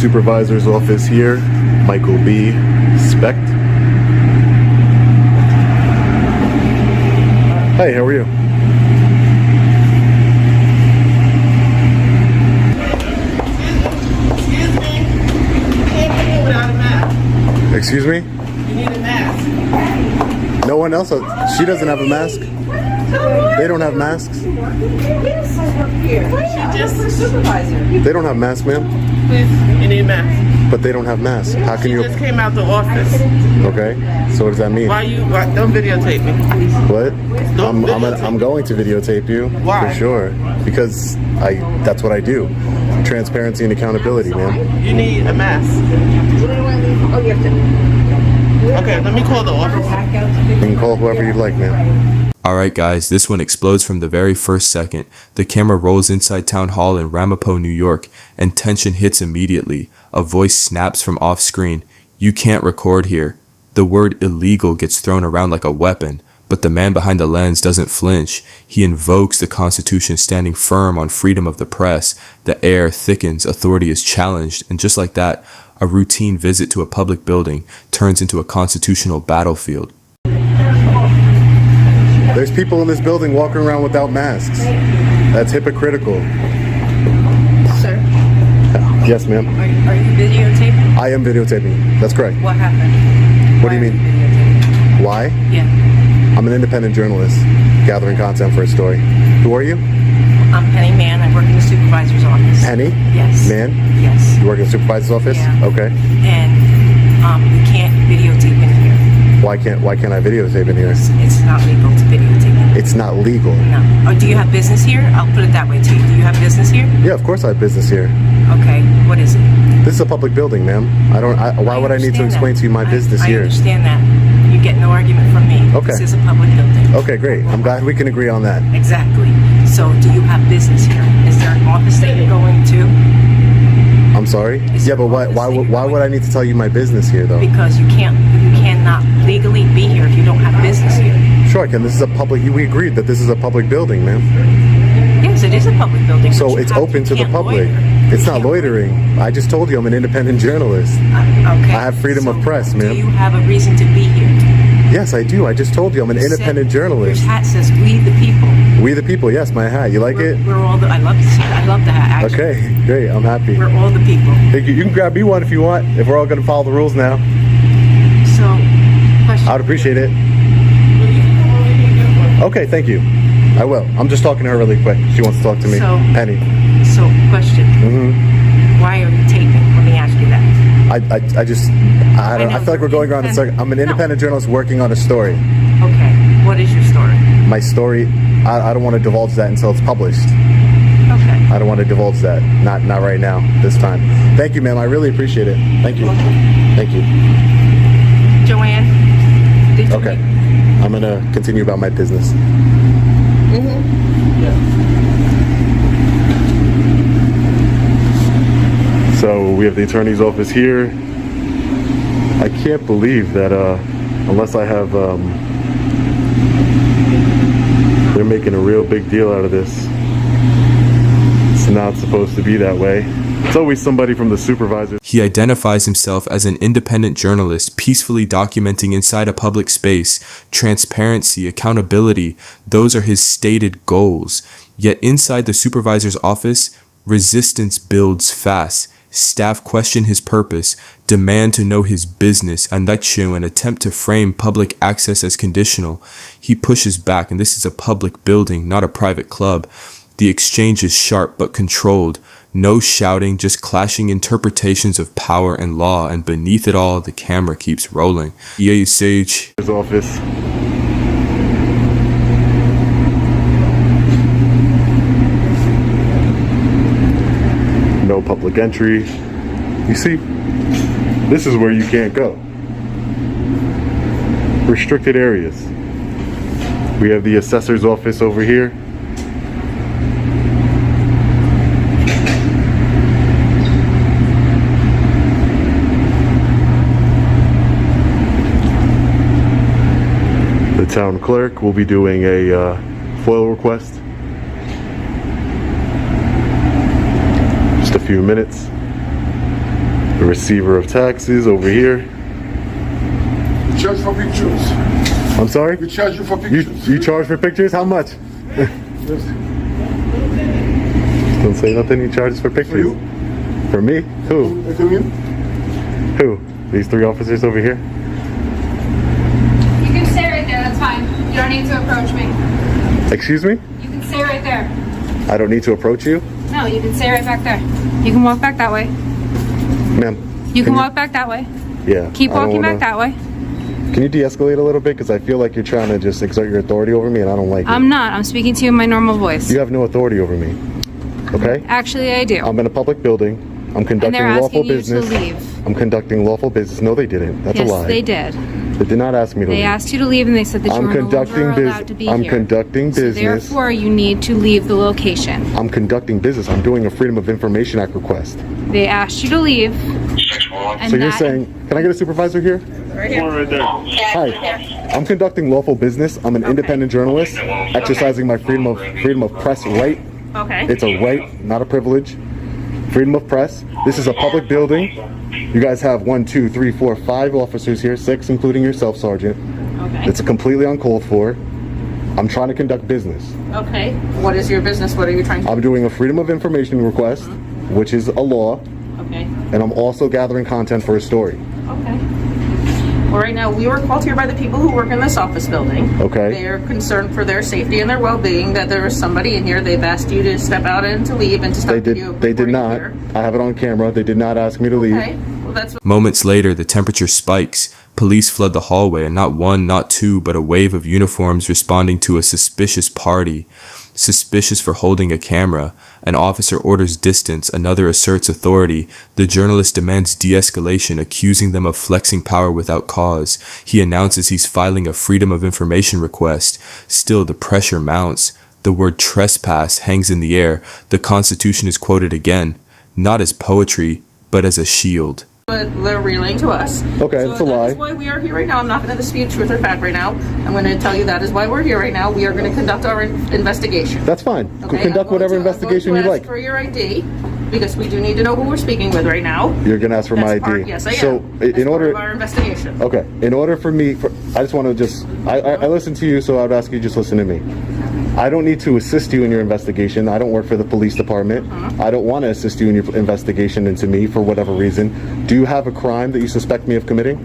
Supervisor's office here. Michael B. Specht. Hey, how are you? Excuse me. You can't come in without a mask. Excuse me? You need a mask. No one else? She doesn't have a mask? They don't have masks? She just supervisor. They don't have masks, ma'am? Please, you need a mask. But they don't have masks. How can She you... just came out the office. Okay, so what does that mean? Don't videotape me. What? Don't videotape. I'm going to videotape you. Why? For sure. Because that's what I do. Transparency and accountability, man. You need a mask. Okay, let me call the office. You can call whoever you'd like, man. Alright guys, this one explodes from the very first second. The camera rolls inside Town Hall in Ramapo, New York, and tension hits immediately. A voice snaps from off screen. You can't record here. The word illegal gets thrown around like a weapon, but the man behind the lens doesn't flinch. He invokes the Constitution, standing firm on freedom of the press. The air thickens, authority is challenged, and just like that, a routine visit to a public building turns into a constitutional battlefield. There's people in this building walking around without masks. That's hypocritical. Sir, Yes, ma'am. are you videotaping? I am videotaping. That's correct. What happened? What do you Why are mean? videotaping? Why? Yeah, I'm an independent journalist gathering content for a story. Who are you? I'm Penny Mann. I work in the supervisor's office. Penny? Yes. Man? Yes. You work in the supervisor's office? Yeah. Okay. And you can't videotape in here. Why can't I videotape in here? It's not legal to videotape. It's not legal. No. Oh, do you have business here? I'll put it that way to you. Do you have business here? Yeah, of course I have business here. Okay. What is it? This is a public building, ma'am. Why would I need to understand explain that. to you my business I here? understand that. You get no argument from me. Okay. This is a public building. Okay, great. I'm glad we can agree on that. Exactly. So, do you have business here? Is there an office that you're going to? I'm sorry? Is Yeah, there but an office that you're why would I need to tell you my business here, though? Because you cannot legally be here if you don't have business here. Sure I can. This is a public... We agreed that this is a public building, ma'am. Yes, it is a public building. but So you it's have- open you to the can't public. loiter. It's You not can't loitering. I just told you I'm an independent journalist. Okay. I have freedom of press, ma'am. Do you have a reason to be here? Yes, I do. I just told you I'm an You said- independent journalist. Your hat says "We the People." We the people. Yes, my hat. You like it? We're all the. I love the hat. Actually. Okay, great. I'm happy. We're all the people. Thank you. You can grab me one if you want. If we're all going to follow the rules now, So, question. I'd appreciate it. Okay, thank you. I will. I'm just talking to her really quick. She wants to talk to me. So- Penny. So, question. Mm-hmm. Why are you taping? Let me ask you that. I know. feel like we're going around in circles. I'm an independent journalist working on a story. Okay. What is your story? My story, I don't want to divulge that until it's published. Okay. I don't want to divulge that. Not right now, this time. Thank you, ma'am. I really appreciate it. Thank you. Thank you. Joanne. Did you Okay. I'm going to continue about my business. So we have the attorney's office here. I can't believe that unless I have, they're making a real big deal out of this. It's not supposed to be that way. It's always somebody from the supervisor. He identifies himself as an independent journalist, peacefully documenting inside a public space. Transparency, accountability, those are his stated goals. Yet inside the supervisor's office, resistance builds fast. Staff question his purpose, demand to know his business, and attempt to frame public access as conditional. He pushes back, and this is a public building, not a private club. The exchange is sharp but controlled. No shouting, just clashing interpretations of power and law, and beneath it all, the camera keeps rolling. EA Sage. His office. No public entry. You see, this is where you can't go. Restricted areas. We have the assessor's office over here. The town clerk will be doing a FOIL request. Just a few minutes. The receiver of taxes over here. Charge for pictures. I'm sorry? We charge you for pictures. You charge for pictures? How much? Yes. Don't say nothing. You charge for pictures. For you? For me? Who? Come in. Who? These three officers over here? You can stay right there, that's fine. You don't need to approach me. Excuse me? You can stay right there. I don't need to approach you? No, you can stay right back there. You can walk back that way. Ma'am. You can walk back that way. Yeah. Keep I don't walking back wanna- that way. Can you de-escalate a little bit? Because I feel like you're trying to just exert your authority over me and I don't like it. I'm not. I'm speaking to you in my normal voice. You have no authority over me. Okay? Actually, I do. I'm in a public building. I'm And conducting they're lawful asking you business. to leave. I'm conducting lawful business. No, they didn't. That's a Yes, lie. they did. They did not ask me to They leave. asked you to leave and they said that you I'm were no conducting longer business. allowed to be I'm here. conducting So business. therefore, you need to leave the location. I'm conducting business. I'm doing a Freedom of Information Act request. They asked you to leave. And So you're that- saying, can I get a supervisor here? Hi. I'm conducting lawful business. I'm an independent journalist, exercising my freedom of press right. Okay. It's a right, not a privilege. Freedom of press. This is a public building. You guys have 1, 2, 3, 4, 5 officers here, 6 including yourself, Sergeant. Okay. It's completely uncalled for. I'm trying to conduct business. Okay. What is your business? What are you trying to I'm doing a Freedom of Information request, which is a law, Okay. and I'm also gathering content for a story. Okay. Well, right now, we were called here by the people who work in this office building. Okay. They are concerned for their safety and their well-being, that there is somebody in here. They've asked you to step out and to leave and to stop They did. video They did recording not. here. I have it on camera. They did not ask me to leave. Okay. Well, that's what Moments later, the temperature spikes. Police flood the hallway, and not one, not two, but a wave of uniforms responding to a suspicious party. Suspicious for holding a camera. An officer orders distance, another asserts authority. The journalist demands de-escalation, accusing them of flexing power without cause. He announces he's filing a Freedom of Information request. Still, the pressure mounts. The word trespass hangs in the air. The Constitution is quoted again, not as poetry, but as a shield. they're relaying to us. Okay, So that's a lie. That is why we are here right now. I'm not going to dispute truth or fact right now. I'm going to tell you that is why we're here right now. We are going to conduct our investigation. That's fine. Okay, Conduct whatever investigation you I'm going like. to ask for your ID because we do need to know who we're speaking with right now. You're gonna ask for my That's part- ID. yes, I am. So That's in part order, of our investigation. okay, in order for me, I just want to just, I listen to you, so I would ask you just listen to me. I don't need to assist you in your investigation. I don't work for the police department. I don't want to assist you in your investigation into me for whatever reason. Do you have a crime that you suspect me of committing?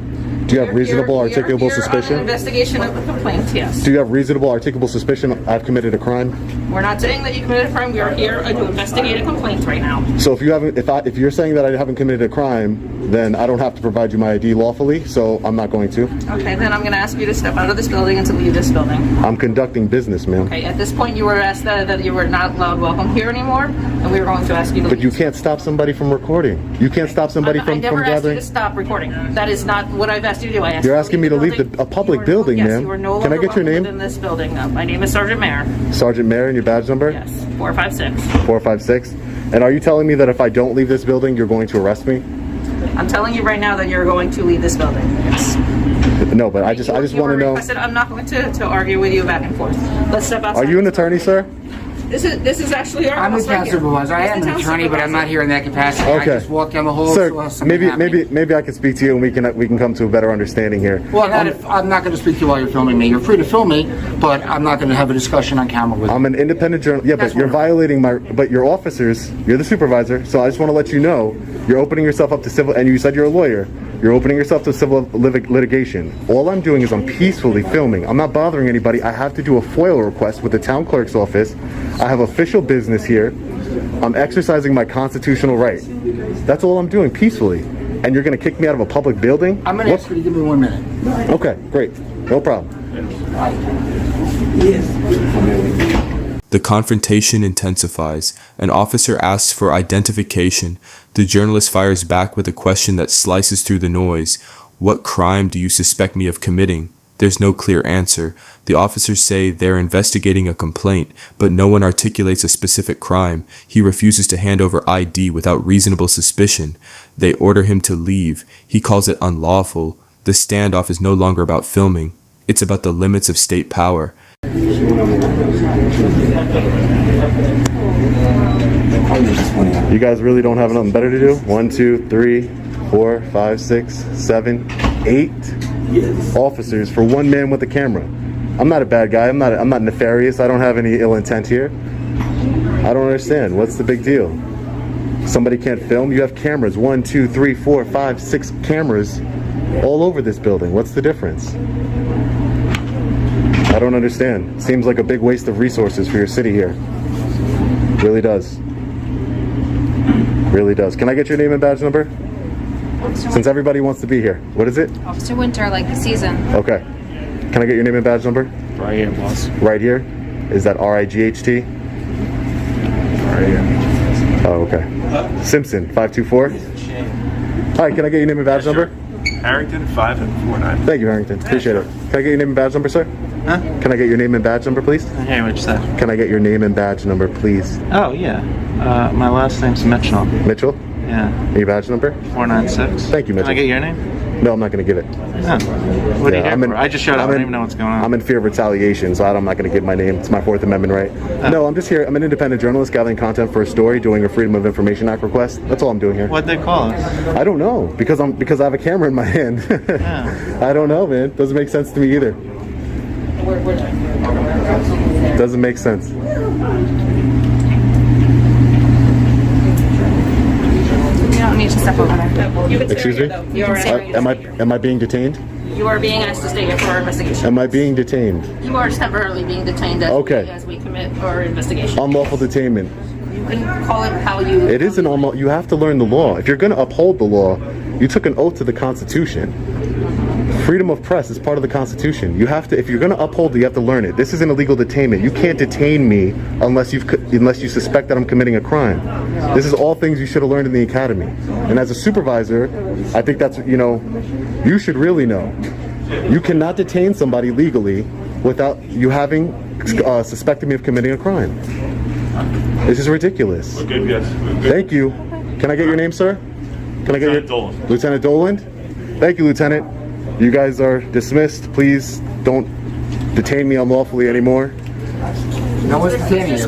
Do you have reasonable, We are articulable here on an suspicion? investigation of a complaint, yes. Do you have reasonable, articulable suspicion I've committed a crime? We're not saying that you committed a crime. We are here to investigate a complaint right now. So if you haven't, if you're saying that I haven't committed a crime, then I don't have to provide you my ID lawfully. So I'm not going to. Okay, then I'm going to ask you to step out of this building and to leave this building. I'm conducting business, ma'am. Okay, at this point you were asked that you were not allowed welcome here anymore, and we were going to ask you to But leave. you can't stop somebody from recording. You can't stop somebody I from never asked gathering. you to stop recording. That is not what I've asked you to do. I asked You're you asking me to leave a public building, yes, ma'am. you are no Can I longer get your welcome name? within this building. My name is Sergeant Mayer. Sergeant Mayer, and your badge number? Yes, 456. 456. And are you telling me that if I don't leave this building, you're going to arrest me? I'm telling you right now that you're going to leave this building. Yes. No, but I just You want to were know. requested. I'm not going to argue with you back and forth. Let's step outside. Are you an attorney, sir? This is actually our I'm the house right town here. supervisor. I This is am the an town attorney, but I'm not supervisor. here in that capacity. Okay. I just walked down the hall. Sir, saw something maybe I can speak to you and we can come to a better understanding here. Well, I'm not going to speak to you while you're filming me. You're free to film me, but I'm not going to have a discussion on camera with you. I'm an independent journalist. Yeah, That's but you're wonderful. violating but your officers, you're the supervisor, so I just want to let you know, you're opening yourself up to civil, and you said you're a lawyer, you're opening yourself to civil litigation. All I'm doing is I'm peacefully filming. I'm not bothering anybody. I have to do a FOIL request with the town clerk's office. I have official business here. I'm exercising my constitutional right. That's all I'm doing, peacefully. And you're going to kick me out of a public building? I'm going to ask you to give me 1 minute. Okay, great. No problem. The confrontation intensifies. An officer asks for identification. The journalist fires back with a question that slices through the noise. What crime do you suspect me of committing? There's no clear answer. The officers say they're investigating a complaint, but no one articulates a specific crime. He refuses to hand over ID without reasonable suspicion. They order him to leave. He calls it unlawful. The standoff is no longer about filming. It's about the limits of state power. You guys really don't have nothing better to do? 1, 2, 3, 4, 5, 6, 7, 8 officers for one man with a camera. I'm not a bad guy. I'm not nefarious. I don't have any ill intent here. I don't understand. What's the big deal? Somebody can't film? You have cameras. 1, 2, 3, 4, 5, 6 cameras all over this building. What's the difference? I don't understand. Seems like a big waste of resources for your city here. Really does. Really does. Can I get your name and badge number? Since everybody wants to be here. What is it? Officer Winter, like the season. Okay. Can I get your name and badge number? Right here, boss. Right here? Is that RIGHT? Right here. Oh, okay. Simpson, 524. Hi, can I get your name and badge number? Harrington, 549. Thank you, Harrington. Appreciate it. Can I get your name and badge number, sir? Huh? Can I get your name and badge number, please? Hey, what you said? Can I get your name and badge number, please? Oh, yeah. My last name's Mitchell. Mitchell? Yeah. Your badge number? 496. Thank you, Mitchell. Can I get your name? No, I'm not going to give it. Oh. What are you here for? I just showed up. I don't even know what's going on. I'm in fear of retaliation, so I'm not going to give my name. It's my Fourth Amendment right. No, I'm just here. I'm an independent journalist gathering content for a story, doing a Freedom of Information Act request. That's all I'm doing here. What'd they call us? I don't know, because I have a camera in my hand. I don't know, man. Doesn't make sense to me either. Doesn't make sense. You don't need to step over there. You can stay Excuse here, me? though. You are, Am I being detained? you are being asked to stay here for our investigation. Am I being detained? You are temporarily being detained as we commit our investigation. Unlawful detainment. You can call it how you... It is an unlawful. You have to learn the law. If you're going to uphold the law, you took an oath to the Constitution. Freedom of press is part of the Constitution. You have to, if you're going to uphold it, you have to learn it. This is an illegal detainment. You can't detain me unless you suspect that I'm committing a crime. This is all things you should have learned in the academy. And as a supervisor, I think that's, you should really know. You cannot detain somebody legally without you having suspected me of committing a crime. This is ridiculous. We're good, yes. We're good. Thank you. Can I get your name, sir? Can I get your Dolan. Lieutenant Doland? Thank you, Lieutenant. You guys are dismissed. Please don't detain me unlawfully anymore. No one's detaining you.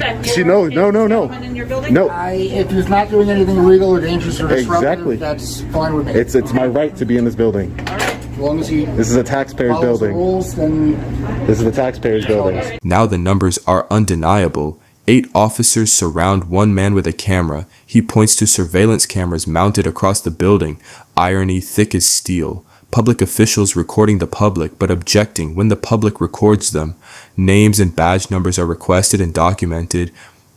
No. If he's not doing anything illegal or dangerous or disruptive, Exactly. that's fine with me. It's my right to be in this building. As long as he This is a taxpayer's follows the building. rules, then This is the taxpayer's building. Now the numbers are undeniable. 8 officers surround one man with a camera. He points to surveillance cameras mounted across the building. Irony thick as steel. Public officials recording the public but objecting when the public records them. Names and badge numbers are requested and documented.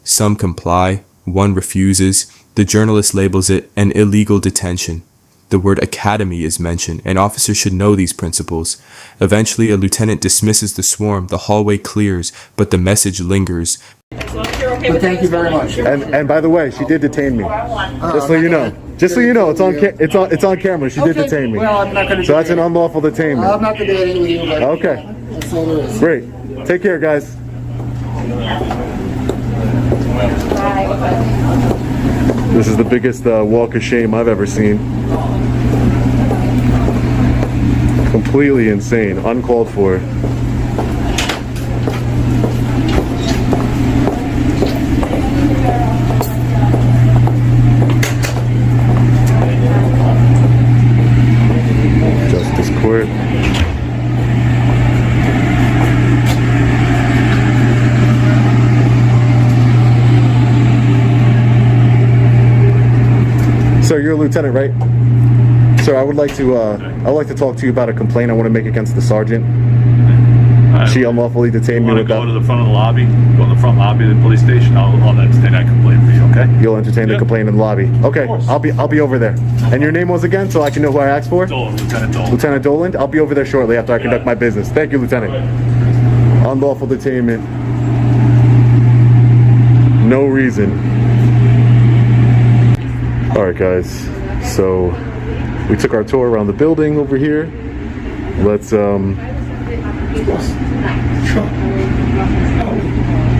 Some comply, one refuses. The journalist labels it an illegal detention. The word academy is mentioned, and officers should know these principles. Eventually, a lieutenant dismisses the swarm, the hallway clears, but the message lingers. but thank you very much. And by the way, she did detain me. Just so you know. Just so you know, it's on camera. She did detain me. Well, I'm not going to. So that's an unlawful detainment. I'm not debating with you. But Okay. That's all there is. Great. Take care, guys. This is the biggest walk of shame I've ever seen. Completely insane, uncalled for. Justice Court. Sir, you're a lieutenant, right? Sir, I would like to talk to you about a complaint I want to make against the sergeant. She unlawfully detained me Want to without. go to the front of the lobby? Go in the front lobby of the police station. I'll entertain that complaint for you. Okay? You'll entertain the Yeah. complaint in the lobby. Okay, course. I'll be over there. And your name was again, so I can know who I asked for? Dolan, Lieutenant Dolan. Lieutenant Doland. I'll be over there shortly after I conduct my business. Thank you, Lieutenant. Unlawful detainment. No reason. All right, guys. So we took our tour around the building over here.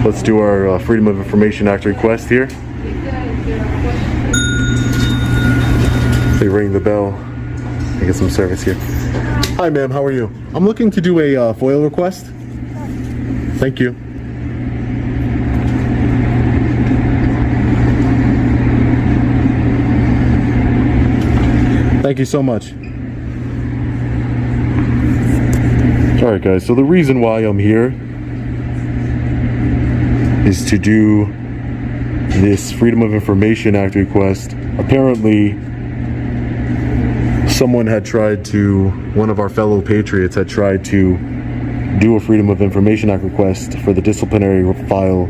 Let's do our Freedom of Information Act request here. They ring the bell. I get some service here. Hi, ma'am. How are you? I'm looking to do a FOIL request. Thank you. Thank you so much. All right, guys. So the reason why I'm here is to do this Freedom of Information Act request. Apparently, one of our fellow patriots had tried to do a Freedom of Information Act request for the disciplinary file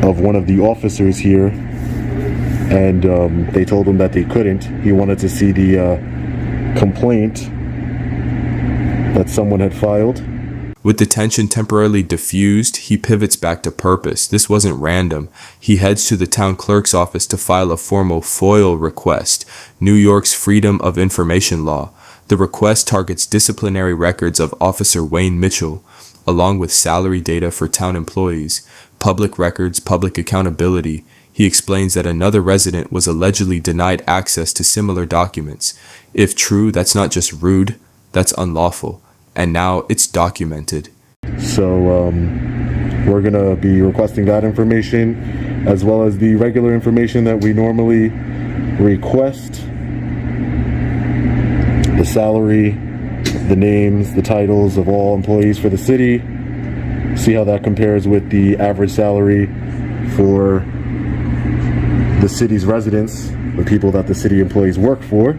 of one of the officers here, and they told him that they couldn't. He wanted to see the complaint that someone had filed. With the tension temporarily diffused, he pivots back to purpose. This wasn't random. He heads to the town clerk's office to file a formal FOIL request, New York's Freedom of Information Law. The request targets disciplinary records of Officer Wayne Mitchell, along with salary data for town employees, public records, public accountability. He explains that another resident was allegedly denied access to similar documents. If true, that's not just rude, that's unlawful. And now it's documented. So we're gonna be requesting that information, as well as the regular information that we normally request. The salary, the names, the titles of all employees for the city. See how that compares with the average salary for the city's residents, the people that the city employees work for,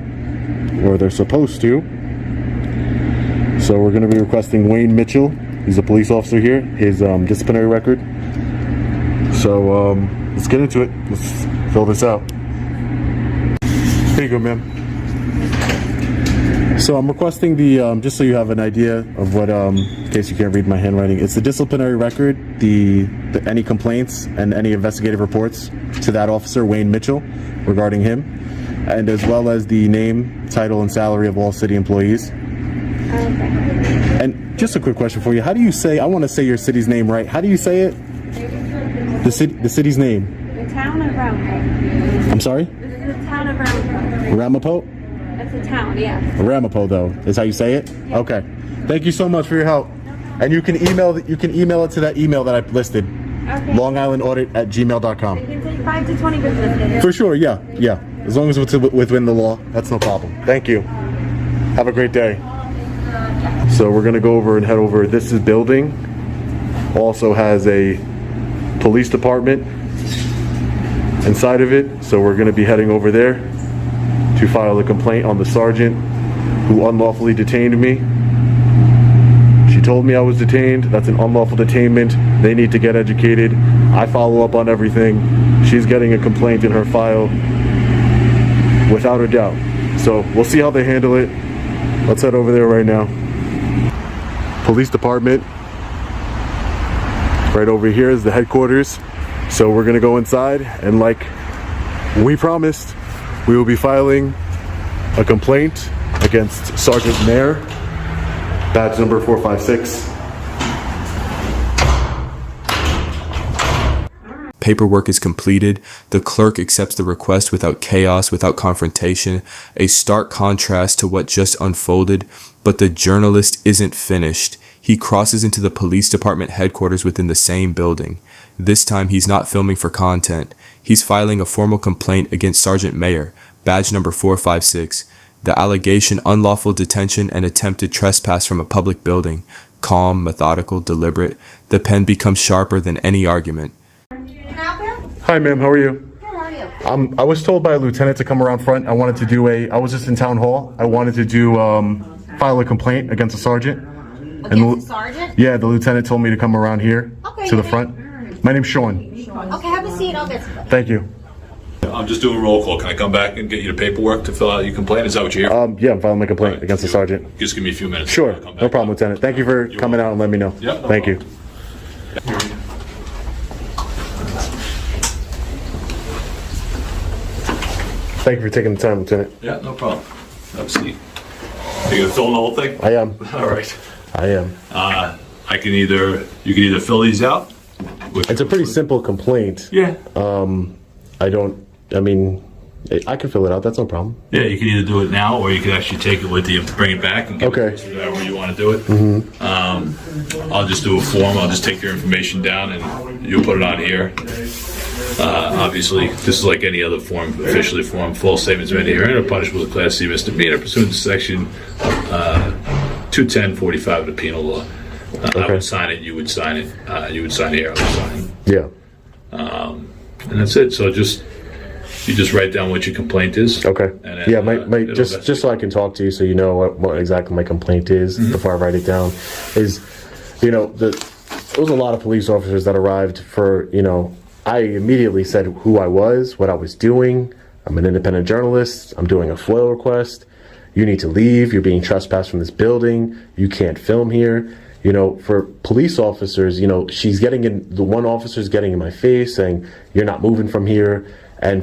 or they're supposed to. So we're going to be requesting Wayne Mitchell. He's a police officer here. His disciplinary record. So let's get into it. Let's fill this out. Here you go, ma'am. So I'm requesting the, just so you have an idea of what, in case you can't read my handwriting, it's the disciplinary record, any complaints and any investigative reports to that officer, Wayne Mitchell, regarding him, and as well as the name, title, and salary of all city employees. And just a quick question for you. How do you say, I want to say your city's name right. How do you say it? The city's name. The town of Ramapo. I'm sorry? This is the town of Ramapo. Ramapo? That's the town, yeah. Ramapo, though, is how you say it? Yeah. Okay. Thank you so much for your help. And you can email it to that email that I listed. Okay. LongIslandAudit@gmail.com. It can take 5 to 20 business days. For sure, yeah. As long as it's within the law, that's no problem. Thank you. Have a great day. So we're gonna go over and head over. This building also has a police department inside of it. So we're gonna be heading over there to file a complaint on the sergeant who unlawfully detained me. She told me I was detained. That's an unlawful detainment. They need to get educated. I follow up on everything. She's getting a complaint in her file without a doubt. So we'll see how they handle it. Let's head over there right now. Police department. Right over here is the headquarters. So we're gonna go inside, and like we promised, we will be filing a complaint against Sergeant Mayer, badge number 456. Paperwork is completed. The clerk accepts the request without chaos, without confrontation, a stark contrast to what just unfolded. But the journalist isn't finished. He crosses into the police department headquarters within the same building. This time he's not filming for content. He's filing a formal complaint against Sergeant Mayer, badge number 456. The allegation: unlawful detention and attempted trespass from a public building. Calm, methodical, deliberate. The pen becomes sharper than any argument. Hi, ma'am. How are you? Good, how are you? I was told by a lieutenant to come around front. I wanted to do I was just in town hall. I wanted to file a complaint against a sergeant. Against the sergeant? Yeah, the lieutenant told me to come around here Okay, to the your front. My name's Sean. Okay, have a seat. I'll get somebody. Thank you. I'm just doing roll call. Can I come back and get you the paperwork to fill out your complaint? Is that what you're here? Yeah, I'm filing my complaint against the sergeant. Just give me a few minutes. Sure, I'll come no back. problem, Lieutenant. Thank you for coming out and letting me know. Yep, no Thank you. Thank you for taking the time, Lieutenant. Yeah, no problem. Have a seat. You gonna film the whole thing? I am. All right. I am. You can either fill these out. It's a pretty simple complaint. Yeah. I can fill it out. That's no problem. Yeah, you can either do it now, or you can actually take it with you, bring it back, and give Okay. it to whoever you want to do it. I'll just do a form. I'll just take your information down, and you'll put it on here. Obviously, this is like any other form, officially formed false statements made herein are punishable as a Class C misdemeanor pursuant to Section 210-45 of the Penal Law. I would sign it. You would sign it. You would sign here. I would sign. Yeah. And that's it. So you just write down what your complaint is. Okay. And then, Yeah, just so I can talk to you, so you know what exactly my complaint is before I write it down. Is, there was a lot of police officers that arrived for, I immediately said who I was, what I was doing. I'm an independent journalist. I'm doing a FOIL request. You need to leave. You're being trespassed from this building. You can't film here. For police officers, the one officer's getting in my face saying, you're not moving from here. And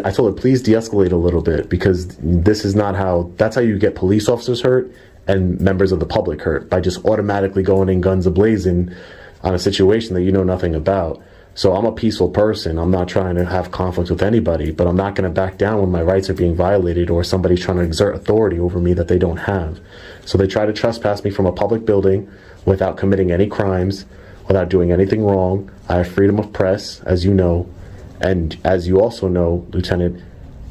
I told her, please de-escalate a little bit, because that's how you get police officers hurt and members of the public hurt, by just automatically going in guns a-blazing on a situation that you know nothing about. So I'm a peaceful person. I'm not trying to have conflict with anybody, but I'm not going to back down when my rights are being violated or somebody's trying to exert authority over me that they don't have. So they try to trespass me from a public building without committing any crimes, without doing anything wrong. I have freedom of press, as you know. And as you also know, Lieutenant,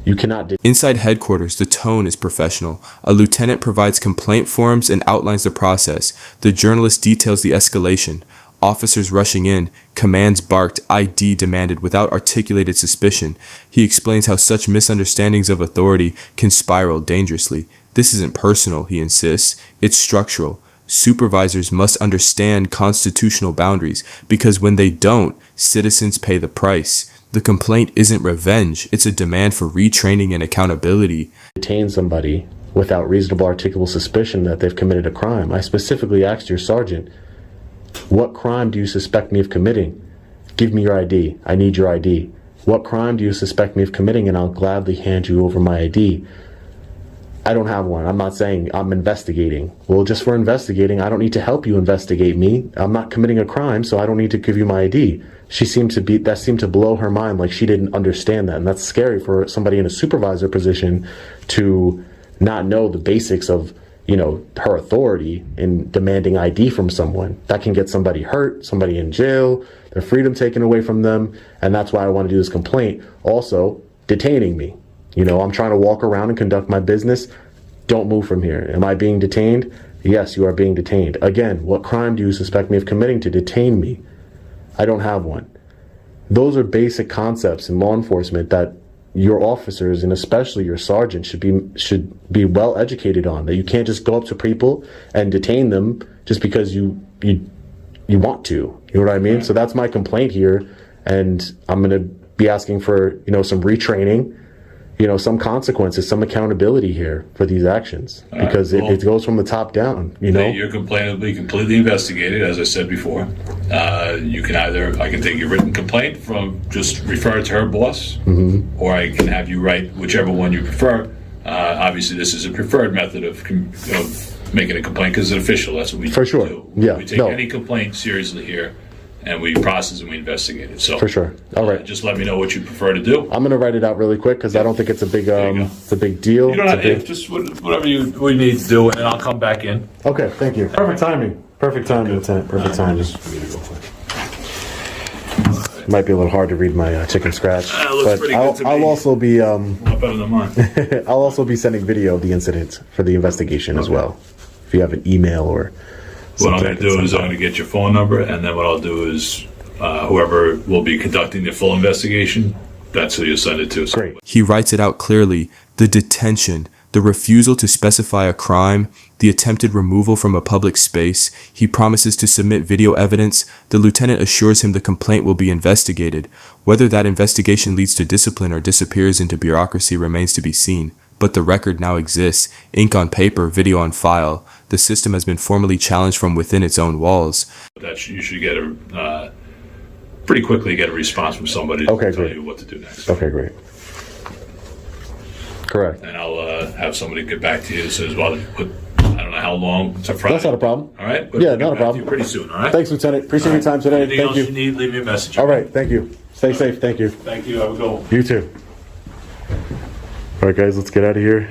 you cannot... Inside headquarters, the tone is professional. A lieutenant provides complaint forms and outlines the process. The journalist details the escalation. Officers rushing in, commands barked, ID demanded without articulated suspicion. He explains how such misunderstandings of authority can spiral dangerously. This isn't personal, he insists. It's structural. Supervisors must understand constitutional boundaries, because when they don't, citizens pay the price. The complaint isn't revenge, it's a demand for retraining and accountability. Detain somebody without reasonable articulable suspicion that they've committed a crime. I specifically asked your sergeant, what crime do you suspect me of committing? Give me your ID. I need your ID. What crime do you suspect me of committing? And I'll gladly hand you over my ID. I don't have one. I'm not saying I'm investigating. Well, just for investigating, I don't need to help you investigate me. I'm not committing a crime, so I don't need to give you my ID. That seemed to blow her mind, like she didn't understand that. And that's scary for somebody in a supervisor position to not know the basics of, her authority in demanding ID from someone. That can get somebody hurt, somebody in jail, their freedom taken away from them. And that's why I want to do this complaint. Also, detaining me. I'm trying to walk around and conduct my business. Don't move from here. Am I being detained? Yes, you are being detained. Again, what crime do you suspect me of committing to detain me? I don't have one. Those are basic concepts in law enforcement that your officers, and especially your sergeant, should be well educated on. That you can't just go up to people and detain them just because you want to. You know what I mean? So that's my complaint here, and I'm going to be asking for some retraining, some consequences, some accountability here for these actions, because it goes from the top down. Your complaint will be completely investigated, as I said before. I can take your written complaint just refer it to her boss, or I can have you write whichever one you prefer. Obviously, this is a preferred method of making a complaint, because it's official. That's what we do. Yeah. We take any complaint seriously here, and we process and we investigate it. So for sure. All right. Just let me know what you prefer to do. I'm gonna write it out really quick, because I don't think it's a big it's a big deal. You don't have to, just whatever we need to do, and I'll come back in. Okay, thank you. Perfect timing. Perfect timing, Lieutenant. Perfect timing. Might be a little hard to read my chicken scratch, but I'll also be A lot better than mine. I'll also be sending video of the incident for the investigation as well. If you have an email or what I'm going to do is I'm going to get your phone number, and then what I'll do is whoever will be conducting the full investigation, that's who you send it to. Great. He writes it out clearly: the detention, the refusal to specify a crime, the attempted removal from a public space. He promises to submit video evidence. The lieutenant assures him the complaint will be investigated. Whether that investigation leads to discipline or disappears into bureaucracy remains to be seen. But the record now exists, ink on paper, video on file. The system has been formally challenged from within its own walls. You should get pretty quickly get a response from somebody to tell you what to do next. Okay, great. Correct. And I'll have somebody get back to you as soon as well. I don't know how long. It's a Friday. That's not a problem. All right? But Yeah, we'll not a get back to problem. you pretty soon, all right? Thanks, Lieutenant. Appreciate your time today. Anything Thank else you. you need, leave me a message. All right, thank you. Stay safe. Thank you. Thank you. Have a good one. You too. All right, guys, let's get out of here.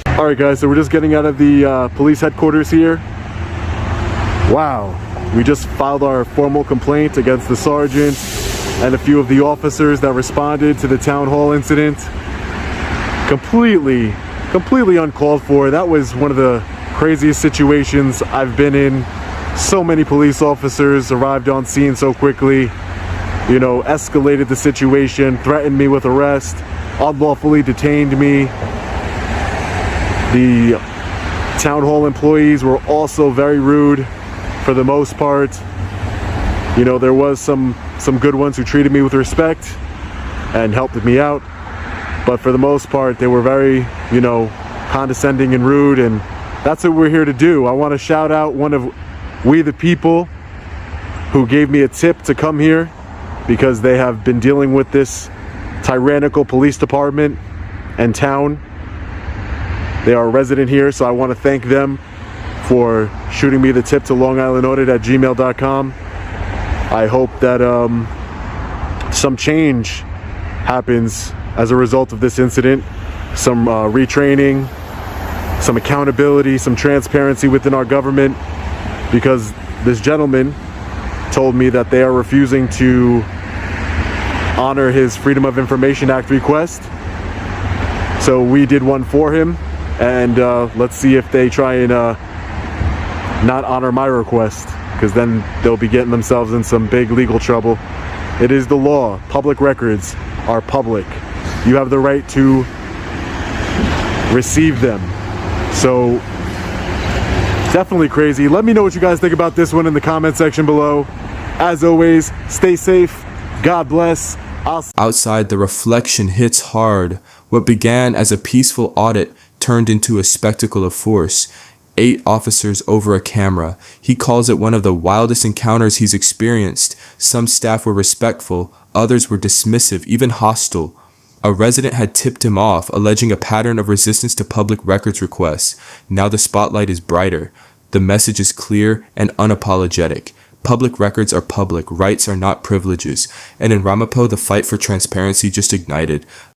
All right, guys, so we're just getting out of the police headquarters here. Wow. We just filed our formal complaint against the sergeant and a few of the officers that responded to the town hall incident. Completely uncalled for. That was one of the craziest situations I've been in. So many police officers arrived on scene so quickly, you know, escalated the situation, threatened me with arrest, unlawfully detained me. The town hall employees were also very rude for the most part. You know, there was some good ones who treated me with respect and helped me out, but for the most part they were very, you know, condescending and rude, and that's what we're here to do. I want to shout out one of We the People who gave me a tip to come here because they have been dealing with this tyrannical police department and town. They are a resident here, so I want to thank them for shooting me the tip to longislandaudit@gmail.com. I hope that some change happens as a result of this incident, some retraining, some accountability, some transparency within our government, because this gentleman told me that they are refusing to honor his Freedom of Information Act request. So we did one for him, and let's see if they try and not honor my request, because then they'll be getting themselves in some big legal trouble. It is the law. Public records are public. You have the right to receive them. So definitely crazy. Let me know what you guys think about this one in the comment section below. As always, stay safe. God bless. Outside, the reflection hits hard. What began as a peaceful audit turned into a spectacle of force. 8 officers over a camera. He calls it one of the wildest encounters he's experienced. Some staff were respectful, others were dismissive, even hostile. A resident had tipped him off, alleging a pattern of resistance to public records requests. Now the spotlight is brighter. The message is clear and unapologetic. Public records are public, rights are not privileges. And in Ramapo, the fight for transparency just ignited.